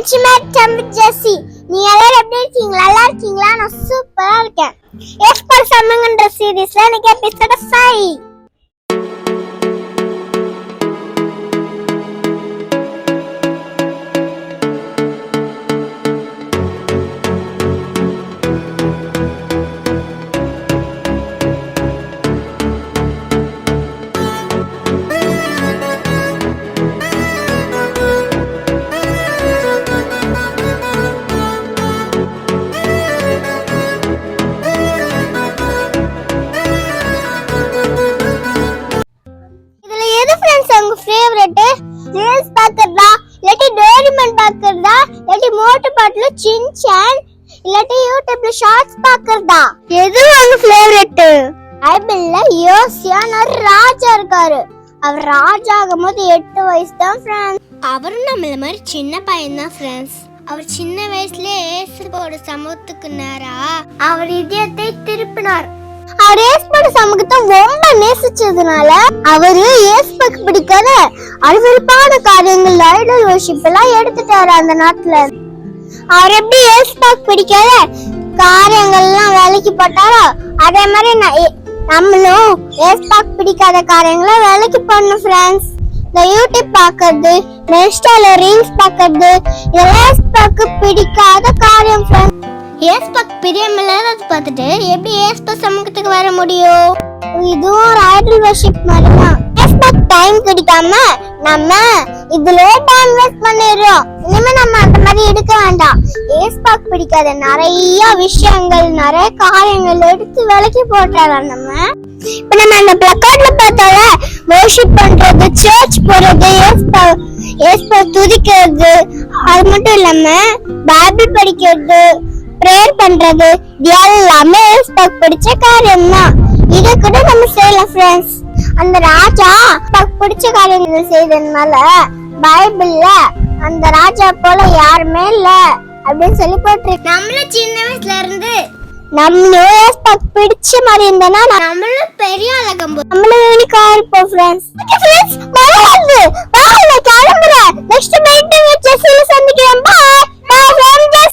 ஜெசி, நீ எல்லாரும் எப்படி இருக்கீங்களா? நல்லா இருக்கீங்களா? நான் சூப்பரா இருக்கேன். எக்ஸ்பர்ட் சம்மங்கன்ற சீரிஸ்ல எனக்கு எபிசோட் 5. ரீல்ஸ் பாக்குறதா, இல்லாட்டி டோரிமான் பாக்குறதா, இல்லாட்டி மோட்டு பாட்டுல சின்சான், இல்லாட்டி யூடியூப்ல ஷார்ட்ஸ் பாக்குறதா, எது உங்க ஃபேவரட்? பைபிள்ல யோசியான்னு ஒரு ராஜா இருக்காரு. அவர் ராஜா ஆகும்போது 8 வயசு தான் ஃப்ரெண்ட்ஸ். அவரும் நம்மள மாதிரி சின்ன பையன் தான் ஃப்ரெண்ட்ஸ். அவர் சின்ன வயசுலயே இயேசுவோட சமூகத்துக்கு நேரா அவர் இதயத்தை திருப்பினார். அவர் இயேசுவோட சமூகத்தை ரொம்ப நேசிச்சதுனால அவரு இயேசுவுக்கு பிடிக்காத அருவருப்பான காரியங்கள், ஐடல் வர்ஷிப் எல்லாம் எடுத்துட்டாரு அந்த நாட்டுல. அவர் எப்படி இயேசுவுக்கு பிடிக்காத காரியங்கள் எல்லாம் வேலைக்கு போட்டாரோ அதே மாதிரி நம்மளும் இயேசுவுக்கு பிடிக்காத காரியங்களை வேலைக்கு போடணும் ஃப்ரெண்ட்ஸ். இந்த யூடியூப் பாக்குறது, இன்ஸ்டால ரீல்ஸ் பாக்குறது இதெல்லாம் இயேசுவுக்கு பிடிக்காத காரியம் ஃப்ரெண்ட்ஸ். ஏஸ்பக் பிரியமில்லாதது பார்த்துட்டு எப்படி ஏஸ்பக் சமூகத்துக்கு வர முடியும்? இதுவும் ஒரு ஐடல் வர்ஷிப் மாதிரி தான். ஏஸ்பக் டைம் கிடைக்காம நம்ம இதுல டைம் வேஸ்ட் பண்ணிடுறோம். இனிமே நம்ம அந்த மாதிரி எடுக்க வேண்டாம். ஏஸ்பக் பிடிக்காத நிறைய விஷயங்கள், நிறைய காரியங்கள் எடுத்து விலக்கி போட்டாலாம். நம்ம இப்ப நம்ம அந்த பிளக்கார்ட்ல பார்த்தால வர்ஷிப் பண்றது, சர்ச் போறது, ஏஸ்பக் துதிக்கிறது, அது மட்டும் இல்லாம பைபிள் படிக்கிறது, பிரேயர் பண்றது, எல்லாமே ஏஸ்பக் பிடிச்ச காரியம் தான். இத கூட நம்ம செய்யலாம் ஃப்ரெண்ட்ஸ். அந்த ராஜா பிடிச்ச காரியங்கள் செய்ததுனால பைபிள்ல அந்த ராஜா போல யாருமே இல்ல அப்படின்னு சொல்லி போட்டிருக்கு. நம்மளும் சின்ன வயசுல இருந்து நம்மளும் ஏஸ்பக் பிடிச்ச மாதிரி இருந்தனா நம்மளும் பெரிய ஆளகம் நம்மளும் யூனிக்கா இருப்போம் ஃப்ரெண்ட்ஸ். ஓகே ஃப்ரெண்ட்ஸ், நான் கிளம்புறேன். நெக்ஸ்ட் மீட்டிங் ஜெசில சந்திக்கிறேன். Bye bye friends.